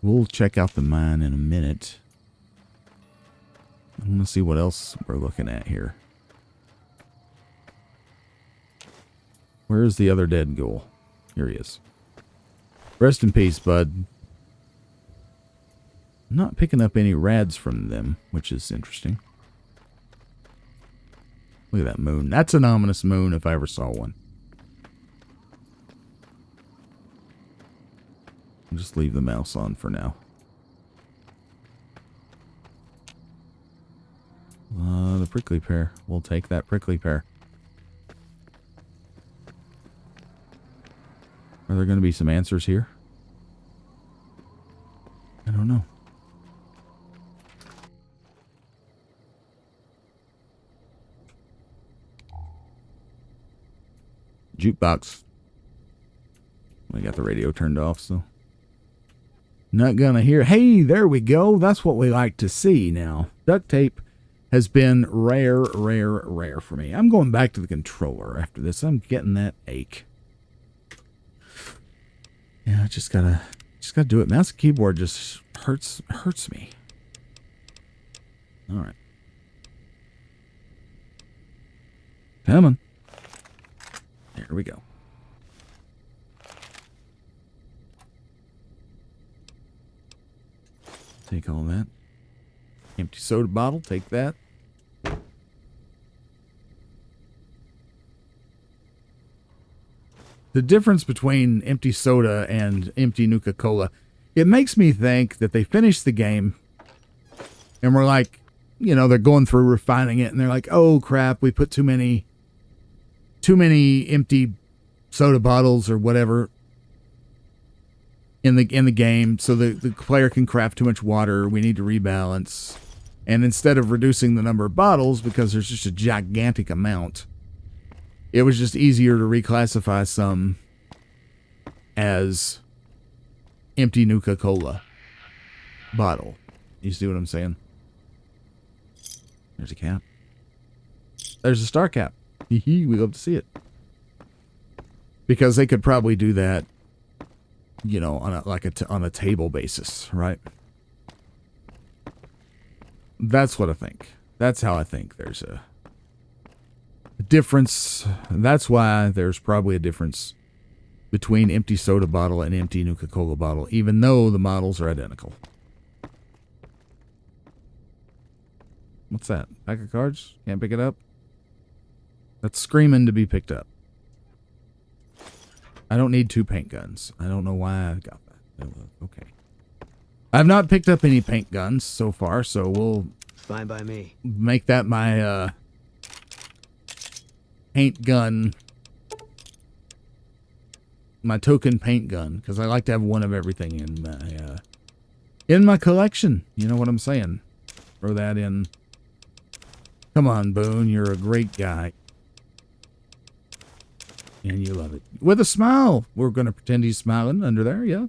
We'll check out the mine in a minute. I want to see what else we're looking at here. Where's the other dead ghoul? Here he is. Rest in peace, bud. I'm not picking up any rads from them, which is interesting. Look at that moon. That's an ominous moon if I ever saw one. I'll just leave the mouse on for now. The prickly pear. We'll take that prickly pear. Are there going to be some answers here? I don't know. Jukebox. I got the radio turned off, so. Not gonna hear. Hey, there we go. That's what we like to see now. Duct tape has been rare for me. I'm going back to the controller after this. I'm getting that ache. Yeah, I just gotta do it. Mouse and keyboard just hurts me. All right. Come on. There we go. Take all that. Empty soda bottle. Take that. The difference between empty soda and empty Nuka-Cola, it makes me think that they finished the game and we're like, you know, they're going through refining it and they're like, oh crap, we put too many empty soda bottles or whatever in the game, so the player can craft too much water. We need to rebalance. And instead of reducing the number of bottles, because there's just a gigantic amount, it was just easier to reclassify some as empty Nuka-Cola bottle. You see what I'm saying? There's a cap. There's a star cap. We love to see it. Because they could probably do that, you know, on a table basis, right? That's what I think. That's how I think there's a difference. That's why there's probably a difference between empty soda bottle and empty Nuka-Cola bottle, even though the models are identical. What's that? Pack of cards? Can't pick it up? That's screaming to be picked up. I don't need 2 paint guns. I don't know why I got that. Okay. I've not picked up any paint guns so far, so we'll fine by me. Make that my paint gun, my token paint gun, because I like to have one of everything in my collection. You know what I'm saying? Throw that in. Come on, Boone, you're a great guy. And you love it. With a smile. We're going to pretend he's smiling under there, yeah.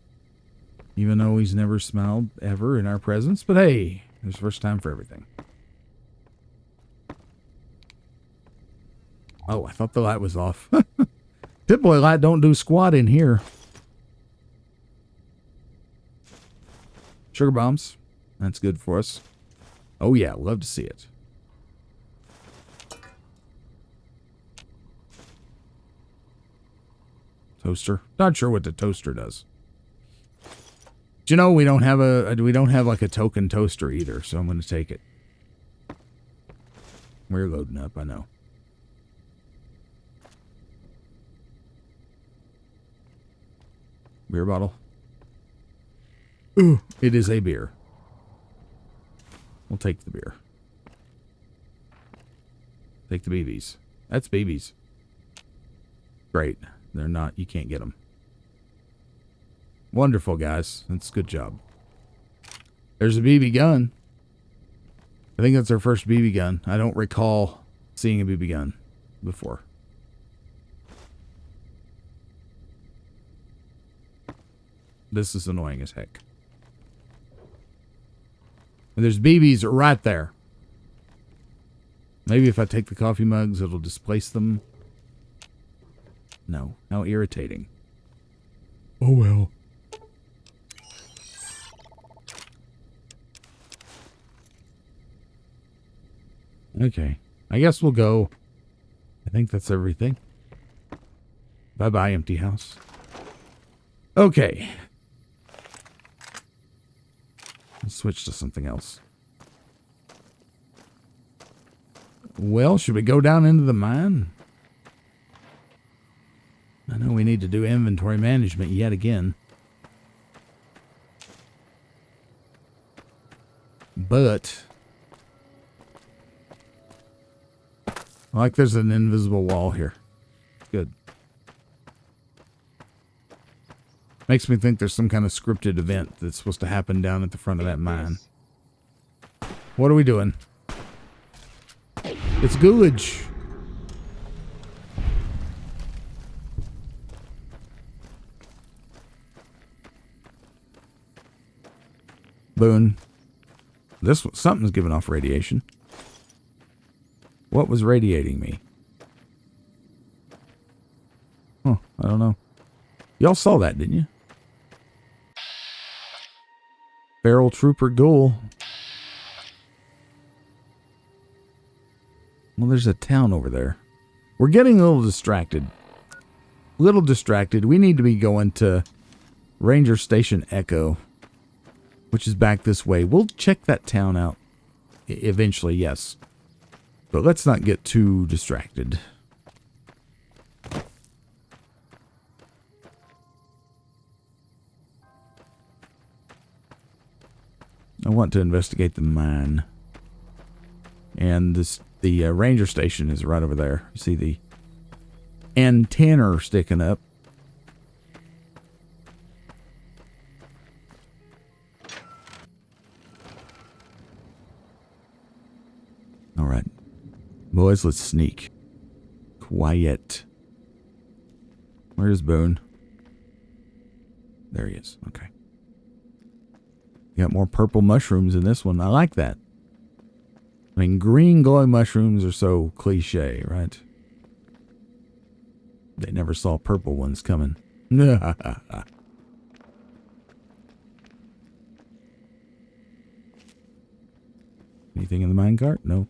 Even though he's never smiled ever in our presence. But hey, there's first time for everything. Oh, I thought the light was off. Pip-Boy light don't do squat in here. Sugar bombs. That's good for us. Oh yeah, love to see it. Toaster. Not sure what the toaster does. But you know, we don't have like a token toaster either, so I'm going to take it. We're loading up, I know. Beer bottle. Ooh, it is a beer. We'll take the beer. Take the BBs. That's BBs. Great. They're not, you can't get them. Wonderful, guys. That's a good job. There's a BB gun. I think that's our first BB gun. I don't recall seeing a BB gun before. This is annoying as heck. And there's BBs right there. Maybe if I take the coffee mugs, it'll displace them. No. How irritating. Oh well. Okay. I guess we'll go. I think that's everything. Bye-bye, empty house. Okay. Let's switch to something else. Well, should we go down into the mine? I know we need to do inventory management yet again. But like there's an invisible wall here. Good. Makes me think there's some kind of scripted event that's supposed to happen down at the front of that mine. What are we doing? It's ghoulage. Boone. Something's giving off radiation. What was radiating me? Huh, I don't know. Y'all saw that, didn't you? Feral Trooper Ghoul. Well, there's a town over there. We're getting a little distracted. We need to be going to Ranger Station Echo, which is back this way. We'll check that town out eventually, yes. But let's not get too distracted. I want to investigate the mine. And the ranger station is right over there. You see the antenna sticking up. All right. Boys, let's sneak. Quiet. Where's Boone? There he is. Okay. Got more purple mushrooms in this one. I like that. I mean, green glowing mushrooms are so cliche, right? They never saw purple ones coming. Anything in the minecart? No.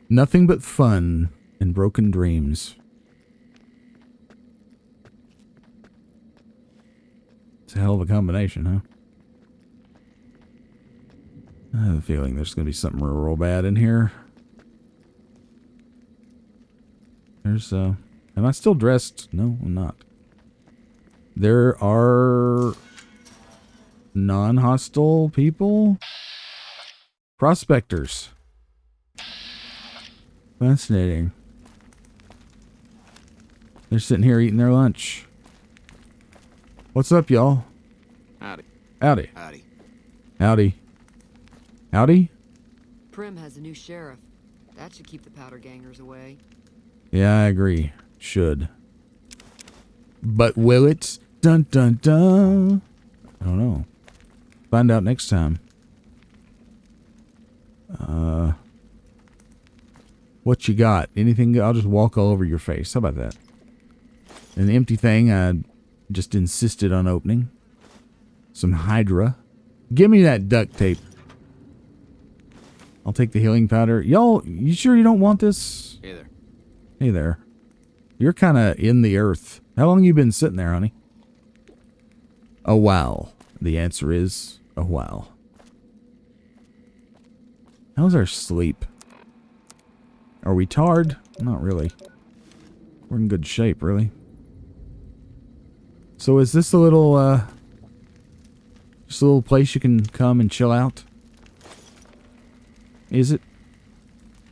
Nothing but fun and broken dreams. It's a hell of a combination, huh? I have a feeling there's going to be something real bad in here. There's, am I still dressed? No, I'm not. There are non-hostile people? Prospectors. Fascinating. They're sitting here eating their lunch. What's up, y'all? Howdy. Howdy. Howdy. Howdy. Howdy? Prim has a new sheriff. That should keep the powder gangers away. Yeah, I agree. Should. But will it? Dun dun dun. I don't know. Find out next time. What you got? Anything? I'll just walk all over your face. How about that? And the empty thing I just insisted on opening. Some Hydra. Give me that duct tape. I'll take the healing powder. Y'all, you sure you don't want this? Hey there. Hey there. You're kind of in the earth. How long you been sitting there, honey? A while. The answer is a while. How's our sleep? Are we tarred? Not really. We're in good shape, really. So is this a little, just a little place you can come and chill out? Is it?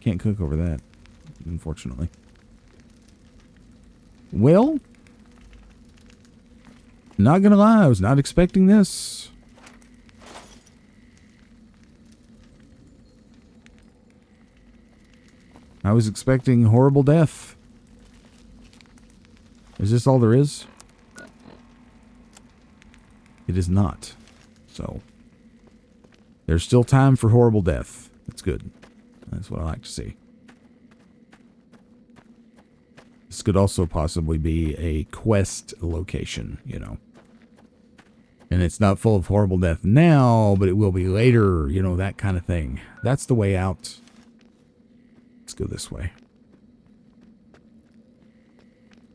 Can't cook over that, unfortunately. Well, not gonna lie, I was not expecting this. I was expecting horrible death. Is this all there is? It is not. So, there's still time for horrible death. That's good. That's what I like to see. This could also possibly be a quest location, you know. And it's not full of horrible death now, but it will be later, you know, that kind of thing. That's the way out. let's go this way.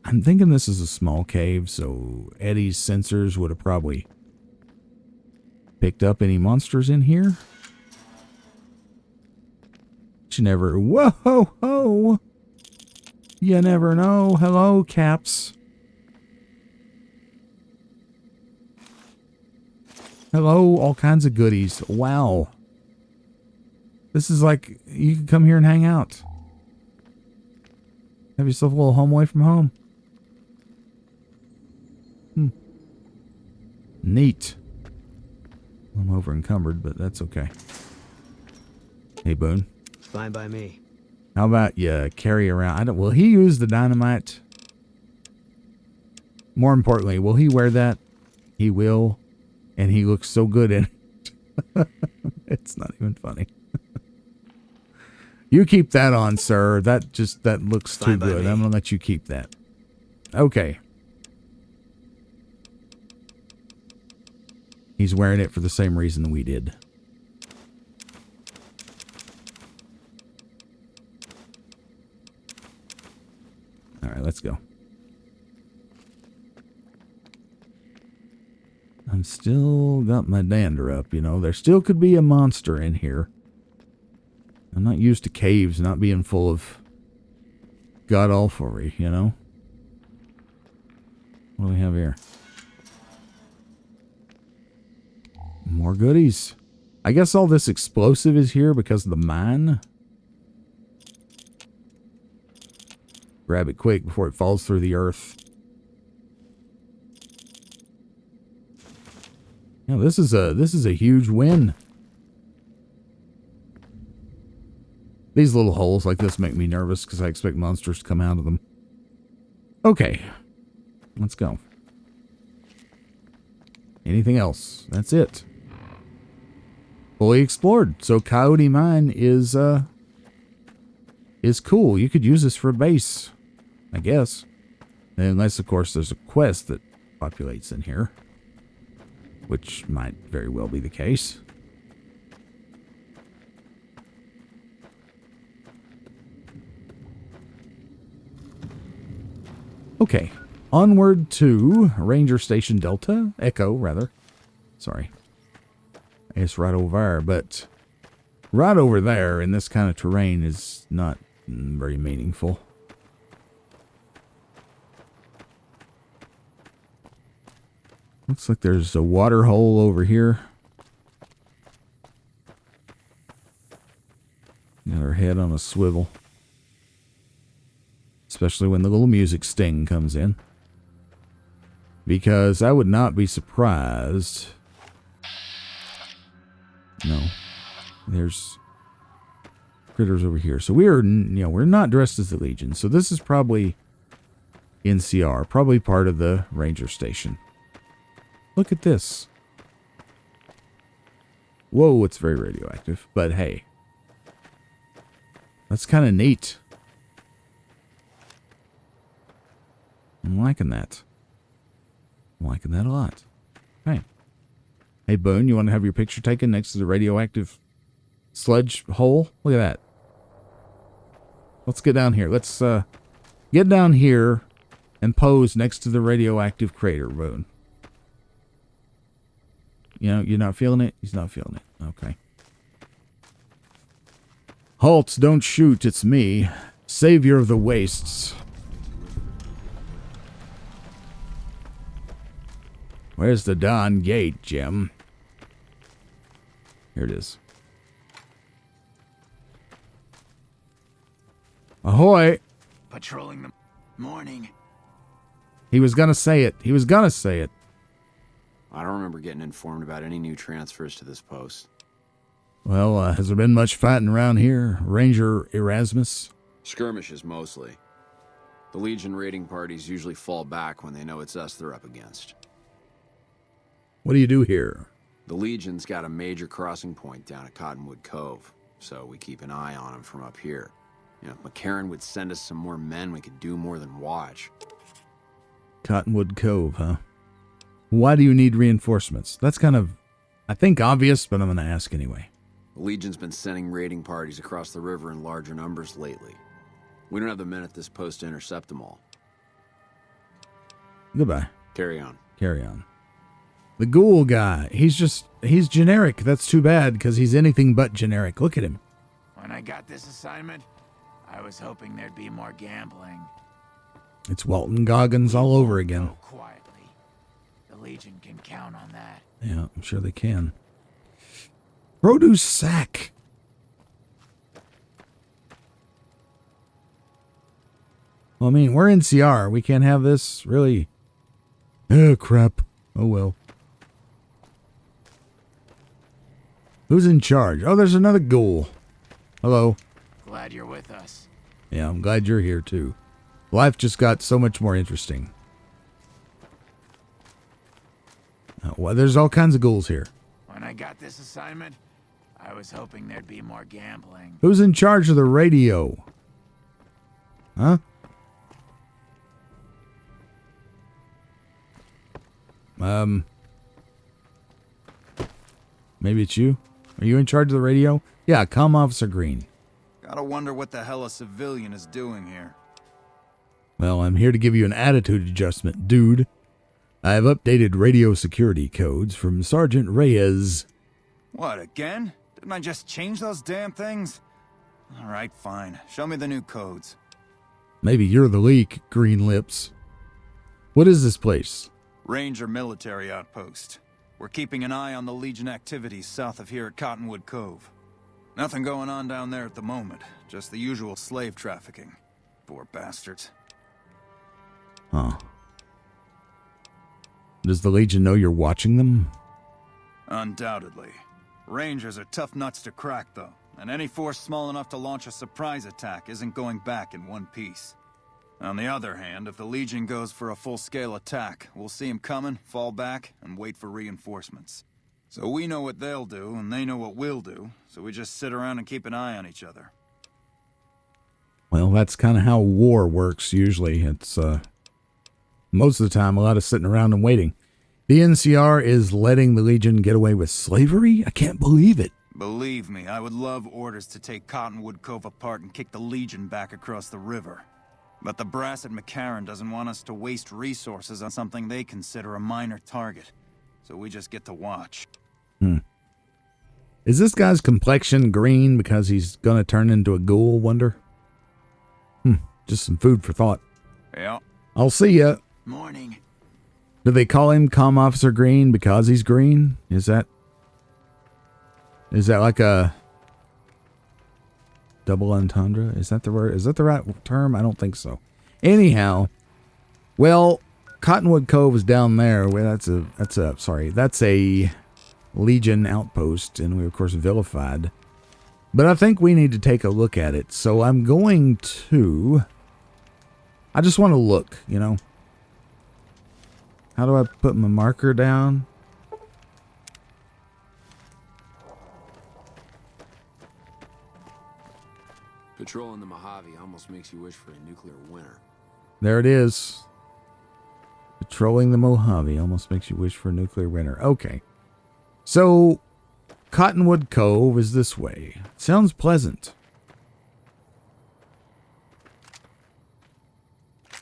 I'm thinking this is a small cave, so Eddie's sensors would have probably picked up any monsters in here. But you never... Whoa, ho, ho! You never know. Hello, Caps. Hello, all kinds of goodies. Wow. This is like, you can come here and hang out. Have yourself a little home away from home. Neat. I'm over encumbered, but that's okay. Hey, Boone. Fine by me. How about you carry around... will he use the dynamite? More importantly, will he wear that? He will. And he looks so good in it. It's not even funny. You keep that on, sir. That looks too good. I'm going to let you keep that. Okay. He's wearing it for the same reason we did. All right, let's go. I'm still got my dander up, you know. There still could be a monster in here. I'm not used to caves not being full of god-awfulry, you know. What do we have here? More goodies. I guess all this explosive is here because of the mine. Grab it quick before it falls through the earth. Yeah, this is a huge win. These little holes like this make me nervous because I expect monsters to come out of them. Okay. Let's go. Anything else? That's it. Fully explored. So Coyote Mine is cool. You could use this for a base, I guess. Unless, of course, there's a quest that populates in here. Which might very well be the case. Okay. Onward to Ranger Station Delta. Echo, rather. Sorry. I guess right over there. But right over there in this kind of terrain is not very meaningful. Looks like there's a water hole over here. Got her head on a swivel. Especially when the little music sting comes in. Because I would not be surprised. No. There's critters over here. So we're not dressed as the Legion. So this is probably NCR. Probably part of the Ranger Station. Look at this. Whoa, it's very radioactive. But hey. That's kind of neat. I'm liking that. I'm liking that a lot. Hey. Hey, Boone, you want to have your picture taken next to the radioactive sludge hole? Look at that. Let's get down here. Let's get down here and pose next to the radioactive crater, Boone. You know, you're not feeling it? He's not feeling it. Okay. Halt, don't shoot, it's me. Savior of the wastes. Where's the Dawn Gate, Jim? Here it is. Ahoy! Patrolling the morning. He was gonna say it. He was gonna say it. I don't remember getting informed about any new transfers to this post. Well, has there been much fighting around here, Ranger Erasmus? Skirmishes, mostly. The Legion raiding parties usually fall back when they know it's us they're up against. What do you do here? The Legion's got a major crossing point down at Cottonwood Cove, so we keep an eye on them from up here. You know, McCarran would send us some more men we could do more than watch. Cottonwood Cove, huh? Why do you need reinforcements? That's kind of, I think, obvious, but I'm going to ask anyway. The The Legion's been sending raiding parties across the river in larger numbers lately. We don't have the men at this post to intercept them all. Goodbye. Carry on. Carry on. The ghoul guy, he's generic. That's too bad, because he's anything but generic. Look at him. When I got this assignment, I was hoping there'd be more gambling. It's Walton Goggins all over again. Go quietly. The Legion can count on that. Yeah, I'm sure they can. Produce sack. Well, I mean, we're NCR. We can't have this, really. Oh, crap. Oh, well. Who's in charge? Oh, there's another ghoul. Hello. Glad you're with us. Yeah, I'm glad you're here, too. Life just got so much more interesting. Well, there's all kinds of ghouls here. When I got this assignment, I was hoping there'd be more gambling. Who's in charge of the radio? Huh? Maybe it's you? Are you in charge of the radio? Yeah, comm Officer Green. Gotta wonder what the hell a civilian is doing here. Well, I'm here to give you an attitude adjustment, dude. I have updated radio security codes from Sergeant Reyes. What, again? Didn't I just change those damn things? Alright, fine. Show me the new codes. Maybe you're the leak, Green Lips. What is this place? Ranger military outpost. We're keeping an eye on the Legion activities south of here at Cottonwood Cove. Nothing going on down there at the moment. Just the usual slave trafficking. Poor bastards. Huh. Does the Legion know you're watching them? Undoubtedly. Rangers are tough nuts to crack, though, and any force small enough to launch a surprise attack isn't going back in one piece. On the other hand, if the Legion goes for a full-scale attack, we'll see them coming, fall back, and wait for reinforcements. So we know what they'll do, and they know what we'll do, so we just sit around and keep an eye on each other. Well, that's kind of how war works, usually. It's, most of the time, a lot of sitting around and waiting. The NCR is letting the Legion get away with slavery? I can't believe it. Believe me, I would love orders to take Cottonwood Cove apart and kick the Legion back across the river. But the brass at McCarran doesn't want us to waste resources on something they consider a minor target. So we just get to watch. Is this guy's complexion green because he's gonna turn into a ghoul, wonder? Just some food for thought. Yeah. I'll see ya. Morning. Do they call him Comm Officer Green because he's green? Is that like a double entendre? Is that the word? Is that the right term? I don't think so. Anyhow, well, Cottonwood Cove is down there. Well, that's a Legion outpost, and we of course vilified. But I think we need to take a look at it. So I'm going to. I just want to look, you know. How do I put my marker down? Patrolling the Mojave almost makes you wish for a nuclear winter. There it is. Patrolling the Mojave almost makes you wish for a nuclear winter. Okay. So, Cottonwood Cove is this way. Sounds pleasant.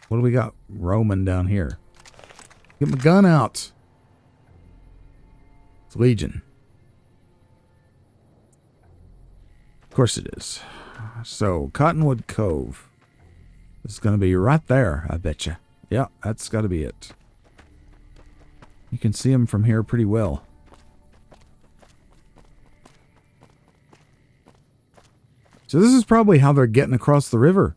What do we got roaming down here? Get my gun out. It's Legion. Of course it is. So, Cottonwood Cove. It's going to be right there, I betcha. Yeah, that's got to be it. You can see them from here pretty well. So this is probably how they're getting across the river.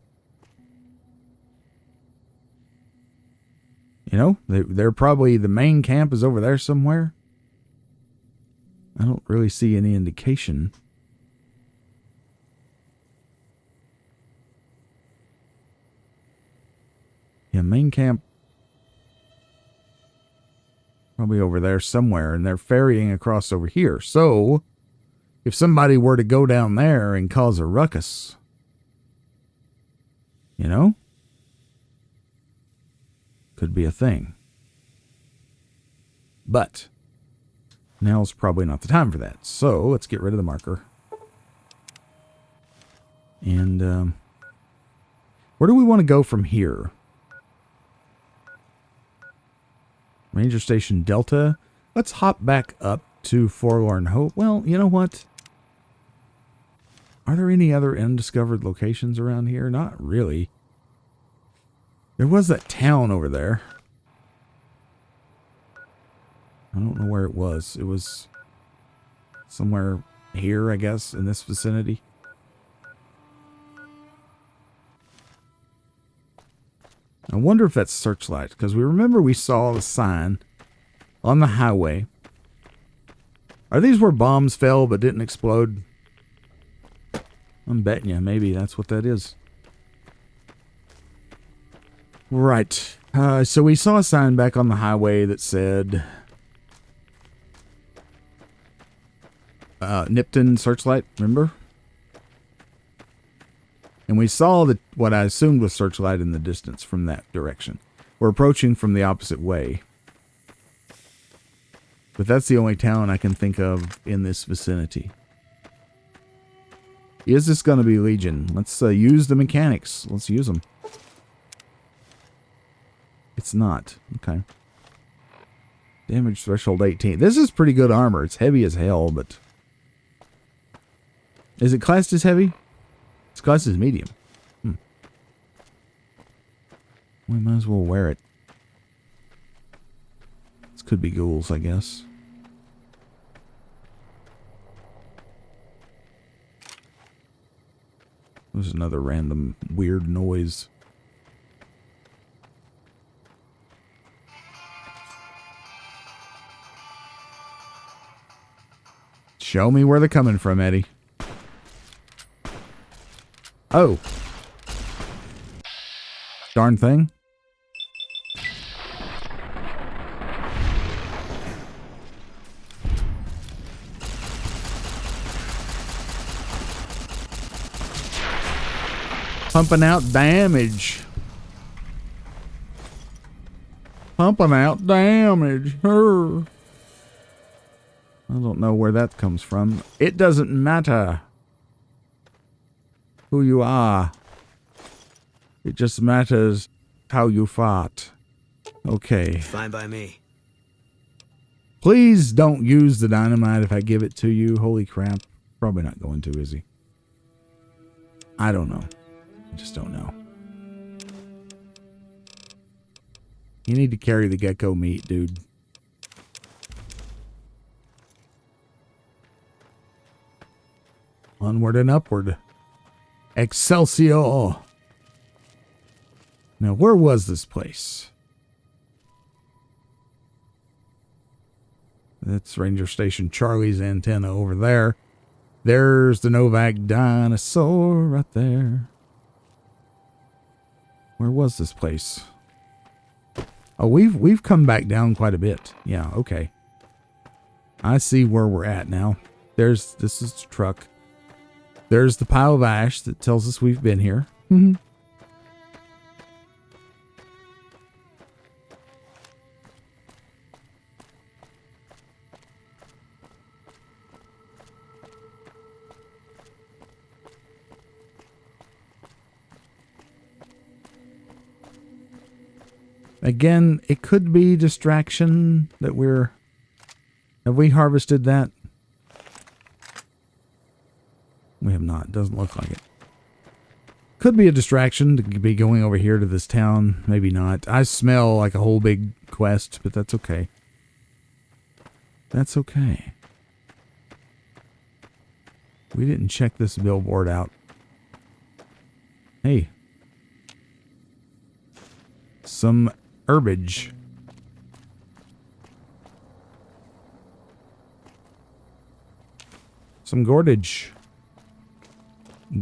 You know, they're probably, the main camp is over there somewhere. I don't really see any indication. Yeah, main camp probably over there somewhere, and they're ferrying across over here. So, if somebody were to go down there and cause a ruckus, you know, could be a thing. But now's probably not the time for that. So, let's get rid of the marker. And where do we want to go from here? Ranger Station Delta. Let's hop back up to Forlorn Hope. Well, you know what? Are there any other undiscovered locations around here? Not really. There was that town over there. I don't know where it was. It was somewhere here, I guess, in this vicinity. I wonder if that's Searchlight, because we remember we saw the sign on the highway. Are these where bombs fell but didn't explode? I'm betting you, maybe that's what that is. Right. So we saw a sign back on the highway that said Nipton Searchlight, remember? And we saw what I assumed was Searchlight in the distance from that direction. We're approaching from the opposite way. But that's the only town I can think of in this vicinity. Is this going to be Legion? Let's use the mechanics. Let's use them. It's not. Okay. Damage threshold 18. This is pretty good armor. It's heavy as hell, but... Is it classed as heavy? It's classed as medium. We might as well wear it. This could be ghouls, I guess. There's another random weird noise. Show me where they're coming from, Eddie. Oh. Darn thing. Pumping out damage. Pumping out damage. Her. I don't know where that comes from. It doesn't matter who you are. It just matters how you fought. Okay. Fine by me. Please don't use the dynamite if I give it to you. Holy crap. Probably not going to, is he? I don't know. I just don't know. You need to carry the gecko meat, dude. Onward and upward. Excelsior! Now, where was this place? That's Ranger Station Charlie's antenna over there. There's the Novak dinosaur right there. Where was this place? Oh, we've come back down quite a bit. Yeah, okay. I see where we're at now. This is the truck. There's the pile of ash that tells us we've been here. Mm-hmm. Again, it could be distraction that we're... Have we harvested that? We have not. Doesn't look like it. Could be a distraction to be going over here to this town. Maybe not. I smell like a whole big quest, but that's okay. That's okay. We didn't check this billboard out. Hey. Some herbage. Some gourdage.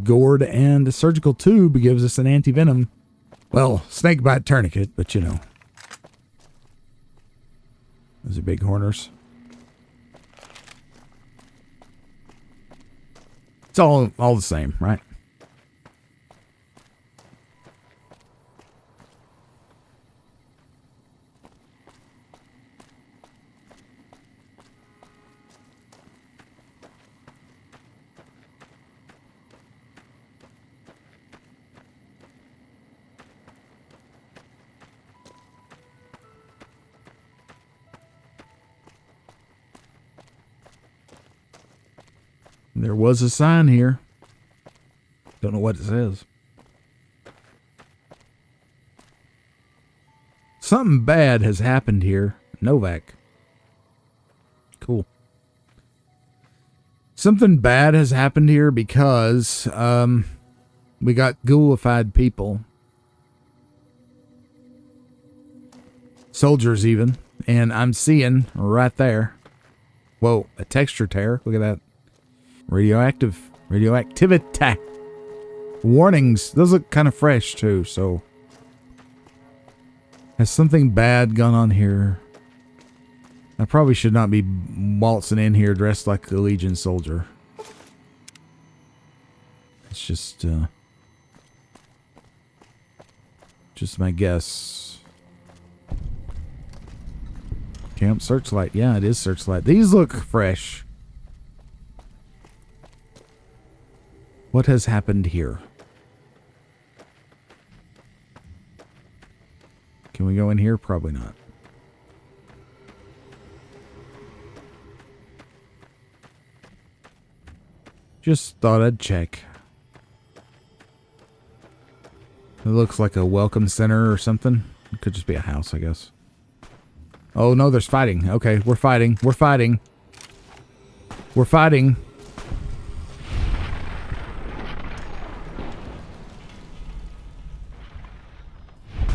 Gourd and a surgical tube gives us an anti-venom. Well, snake bite tourniquet, but you know. Those are big horners. It's all the same, right? There was a sign here. Don't know what it says. Something bad has happened here. Novak. Cool. Something bad has happened here because we got ghoulified people. Soldiers even. And I'm seeing right there. Whoa, a texture tear. Look at that. Radioactive. Radioactivity. Warnings. Those look kind of fresh too, so. Has something bad gone on here? I probably should not be waltzing in here dressed like a Legion soldier. It's just my guess. Camp Searchlight. Yeah, it is Searchlight. These look fresh. What has happened here? Can we go in here? Probably not. Just thought I'd check. It looks like a welcome center or something. It could just be a house, I guess. Oh no, there's fighting. Okay, we're fighting. We're fighting. We're fighting.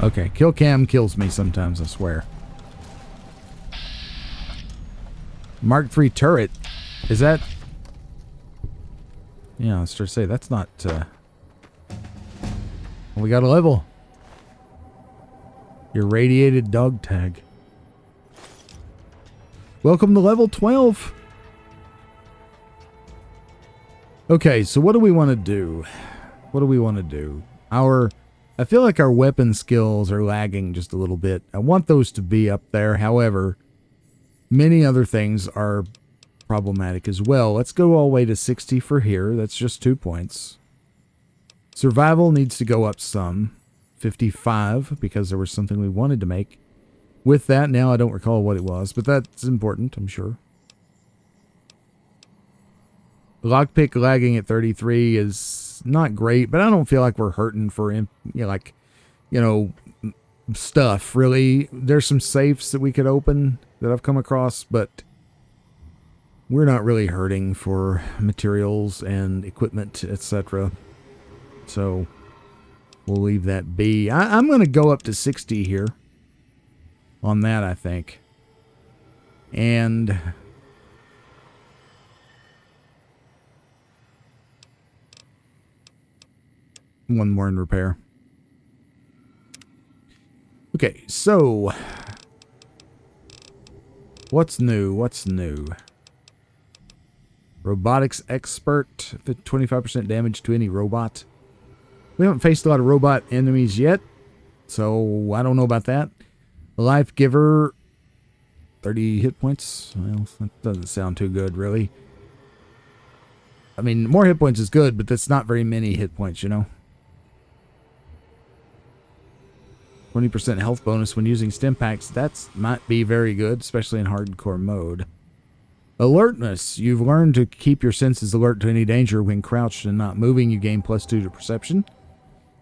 Okay, kill cam kills me sometimes, I swear. Mark III turret. Is that... Yeah, I was trying to say, that's not... We got a level. Irradiated dog tag. Welcome to level 12. Okay, so what do we want to do? What do we want to do? I feel like our weapon skills are lagging just a little bit. I want those to be up there. However, many other things are problematic as well. Let's go all the way to 60 for here. That's just 2 points. Survival needs to go up some. 55, because there was something we wanted to make. With that, now I don't recall what it was, but that's important, I'm sure. Lockpick lagging at 33 is not great, but I don't feel like we're hurting for, stuff, really. There's some safes that we could open that I've come across, but we're not really hurting for materials and equipment, etc. So we'll leave that be. I'm going to go up to 60 here on that, I think. And one more in repair. Okay, so what's new? What's new? Robotics expert, 25% damage to any robot. We haven't faced a lot of robot enemies yet, so I don't know about that. Life giver, 30 hit points. Well, that doesn't sound too good, really. I mean, more hit points is good, but that's not very many hit points, you know. 20% health bonus when using stim packs. That might be very good, especially in hardcore mode. Alertness. You've learned to keep your senses alert to any danger when crouched and not moving. You gain +2 to perception.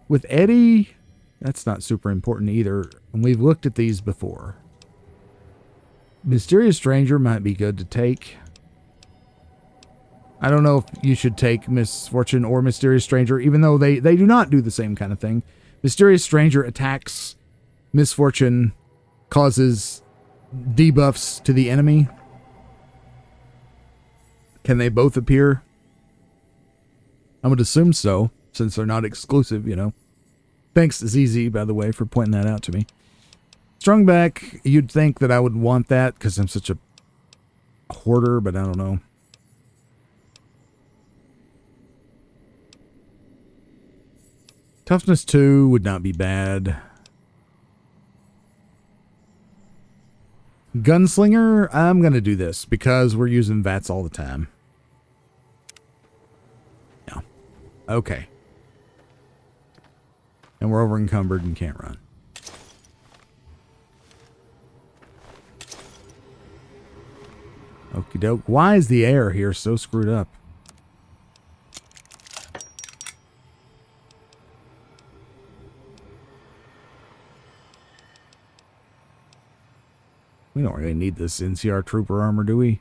With Eddie, that's not super important either. And we've looked at these before. Mysterious Stranger might be good to take. I don't know if you should take Misfortune or Mysterious Stranger, even though they do not do the same kind of thing. Mysterious Stranger attacks. Misfortune causes debuffs to the enemy. Can they both appear? I would assume so, since they're not exclusive, you know. Thanks, ZZ, by the way, for pointing that out to me. Strung back, you'd think that I would want that, because I'm such a hoarder, but I don't know. Toughness 2 would not be bad. Gunslinger, I'm going to do this because we're using VATS all the time. Yeah. Okay. And we're over encumbered and can't run. Okie doke. Why is the air here so screwed up? We don't really need this NCR trooper armor, do we?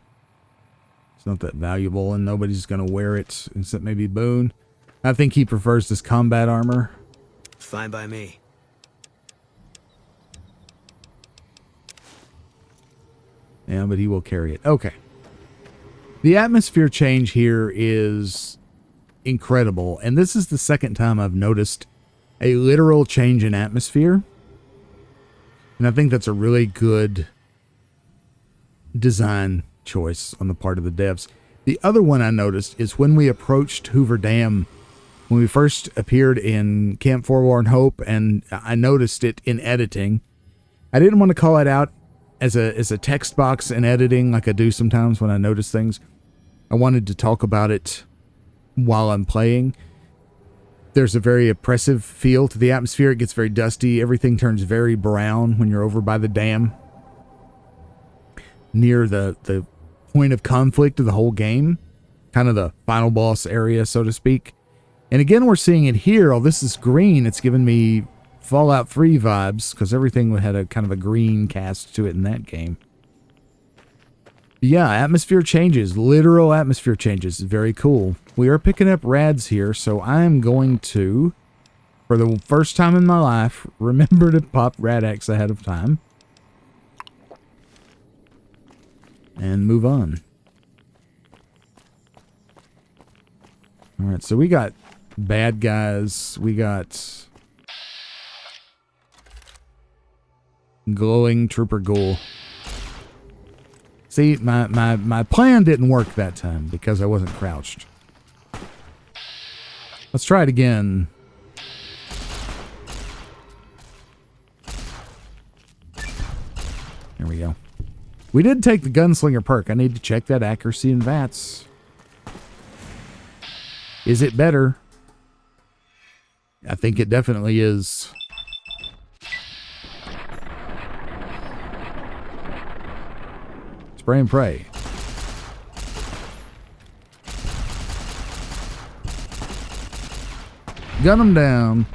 It's not that valuable, and nobody's going to wear it, except maybe Boone. I think he prefers this combat armor. Fine by me. Yeah, but he will carry it. Okay. The atmosphere change here is incredible, and this is the second time I've noticed a literal change in atmosphere. And I think that's a really good design choice on the part of the devs. The other one I noticed is when we approached Hoover Dam, when we first appeared in Camp Forlorn Hope, and I noticed it in editing. I didn't want to call it out as a text box in editing like I do sometimes when I notice things. I wanted to talk about it while I'm playing. There's a very oppressive feel to the atmosphere. It gets very dusty. Everything turns very brown when you're over by the dam, near the point of conflict of the whole game, kind of the final boss area, so to speak. And again, we're seeing it here. Oh, this is green. It's given me Fallout 3 vibes, because everything had a kind of a green cast to it in that game. Yeah, atmosphere changes, literal atmosphere changes. Very cool. We are picking up rads here, so I'm going to, for the first time in my life, remember to pop Rad-X ahead of time. And move on. Alright, so we got bad guys. We got glowing trooper ghoul. See, my plan didn't work that time because I wasn't crouched. Let's try it again. There we go. We did take the gunslinger perk. I need to check that accuracy in VATS. Is it better? I think it definitely is. Spray and pray. Gun them down.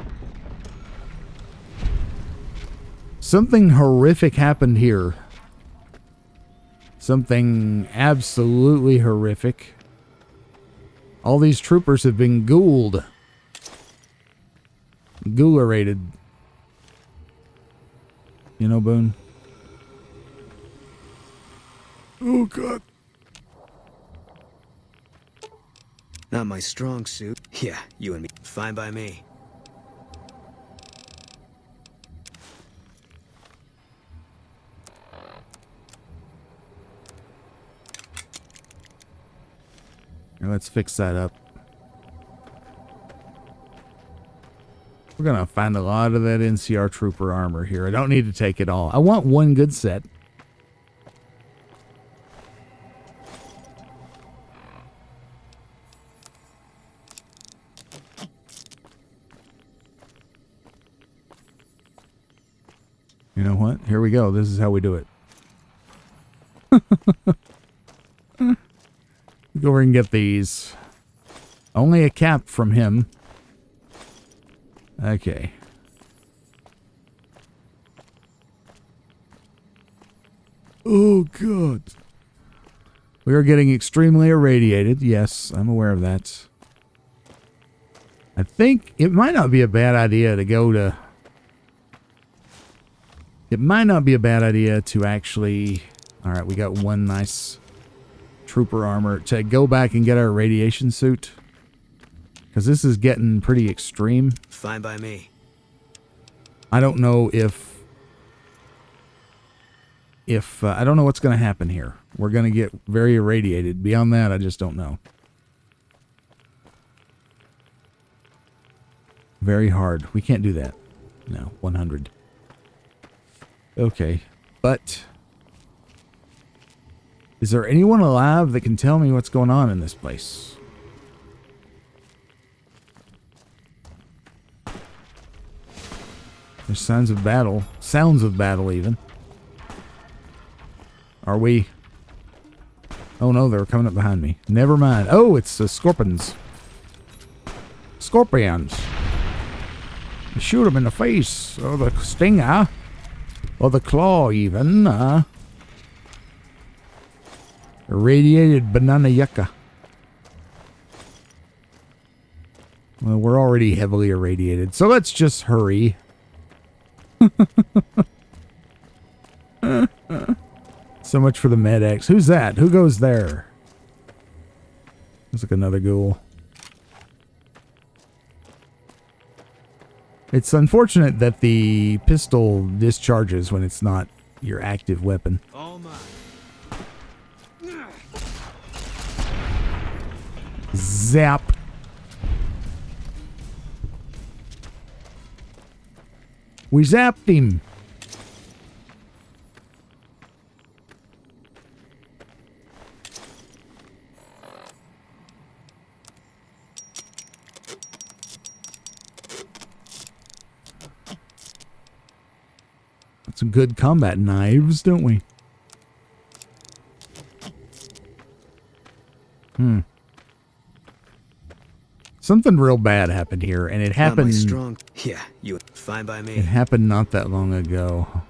Something horrific happened here. Something absolutely horrific. All these troopers have been ghouled. Ghoulerated. You know, Boone? Oh, God. Not my strong suit. Yeah, you and me. Fine by me. Now let's fix that up. We're going to find a lot of that NCR trooper armor here. I don't need to take it all. I want one good set. You know what? Here we go. This is how we do it. Go over and get these. Only a cap from him. Okay. Oh, God. We are getting extremely irradiated. Yes, I'm aware of that. I think it might not be a bad idea to go to... It might not be a bad idea to actually... Alright, we got one nice trooper armor. To go back and get our radiation suit. Because this is getting pretty extreme. Fine by me. I don't know if I don't know what's going to happen here. We're going to get very irradiated. Beyond that, I just don't know. Very hard. We can't do that. No, 100. Okay, but is there anyone alive that can tell me what's going on in this place? There's signs of battle. Sounds of battle, even. Are we? Oh, no, they're coming up behind me. Never mind. Oh, it's the scorpions. Scorpions. You shoot them in the face. Or the stinger. Or the claw, even. Irradiated banana yucca. Well, we're already heavily irradiated, so let's just hurry. So much for the med-X. Who's that? Who goes there? Looks like another ghoul. It's unfortunate that the pistol discharges when it's not your active weapon. All mine. Zap. We zapped him. Some good combat knives, don't we? Something real bad happened here, and it happened. Strong. Yeah, you fine by me. It happened not that long ago.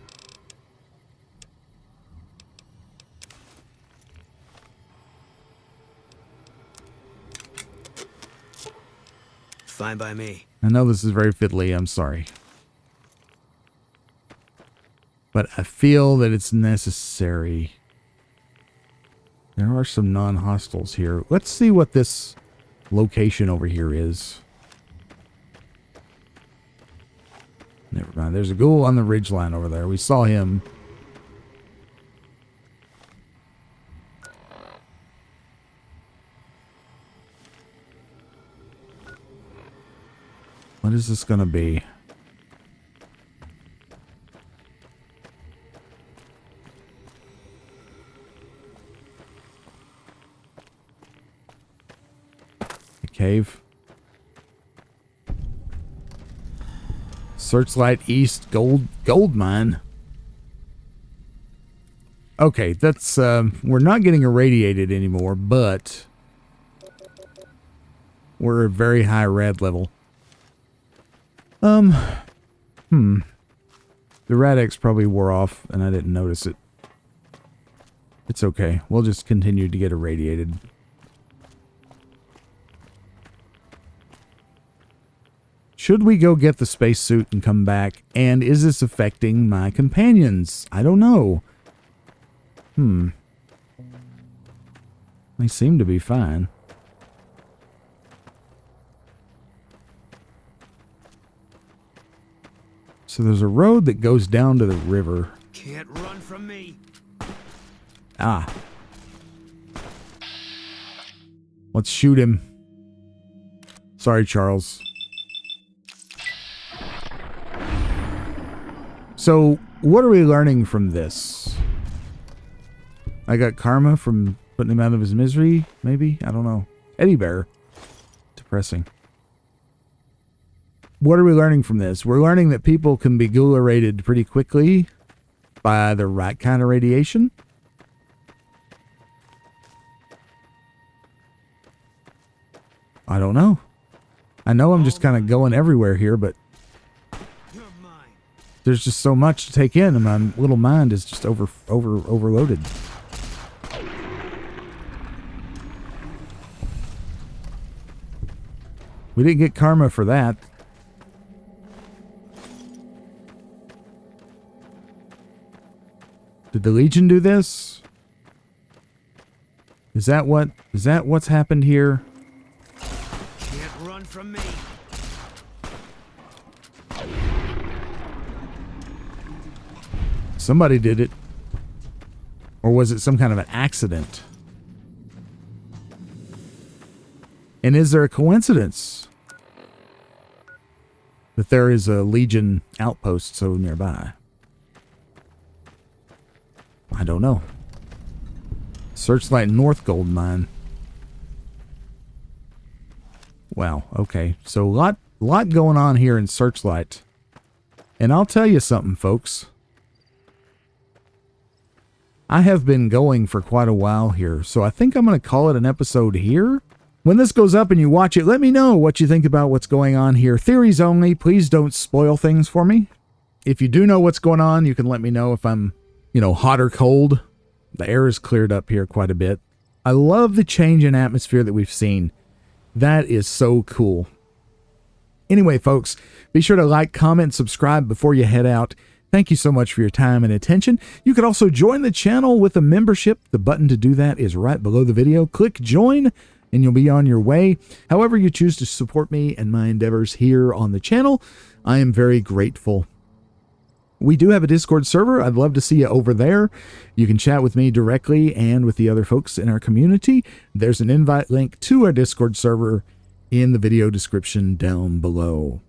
Fine by me. I know this is very fiddly. I'm sorry. But I feel that it's necessary. There are some non-hostiles here. Let's see what this location over here is. Never mind. There's a ghoul on the ridgeline over there. We saw him. What is this going to be? Cave. Searchlight East gold mine. Okay, that's we're not getting irradiated anymore, but we're at very high rad level. The Rad-X probably wore off and I didn't notice it. It's okay. We'll just continue to get irradiated. Should we go get the spacesuit and come back? And is this affecting my companions? I don't know. They seem to be fine. So there's a road that goes down to the river. Can't run from me. Ah. Let's shoot him. Sorry, Charles. So, what are we learning from this? I got karma from putting him out of his misery, maybe? I don't know. Eddie Bear. Depressing. What are we learning from this? We're learning that people can be ghoul-rated pretty quickly by the right kind of radiation. I don't know. I know I'm just kind of going everywhere here, but there's just so much to take in, and my little mind is just overloaded. We didn't get karma for that. Did the Legion do this? Is that what's happened here? Can't run from me. Somebody did it. Or was it some kind of an accident? And is there a coincidence that there is a Legion outpost so nearby? I don't know. Searchlight North Gold Mine. Wow, okay. So lot going on here in Searchlight. And I'll tell you something, folks. I have been going for quite a while here, so I think I'm going to call it an episode here. When this goes up and you watch it, let me know what you think about what's going on here. Theories only. Please don't spoil things for me. If you do know what's going on, you can let me know if I'm, hot or cold. The air is cleared up here quite a bit. I love the change in atmosphere that we've seen. That is so cool. Anyway, folks, be sure to like, comment, subscribe before you head out. Thank you so much for your time and attention. You can also join the channel with a membership. The button to do that is right below the video. Click join and you'll be on your way. However you choose to support me and my endeavors here on the channel, I am very grateful. We do have a Discord server. I'd love to see you over there. You can chat with me directly and with the other folks in our community. There's an invite link to our Discord server in the video description down below.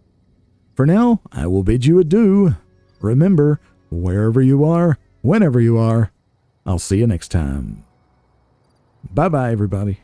For now, I will bid you adieu. Remember, wherever you are, whenever you are, I'll see you next time. Bye-bye, everybody.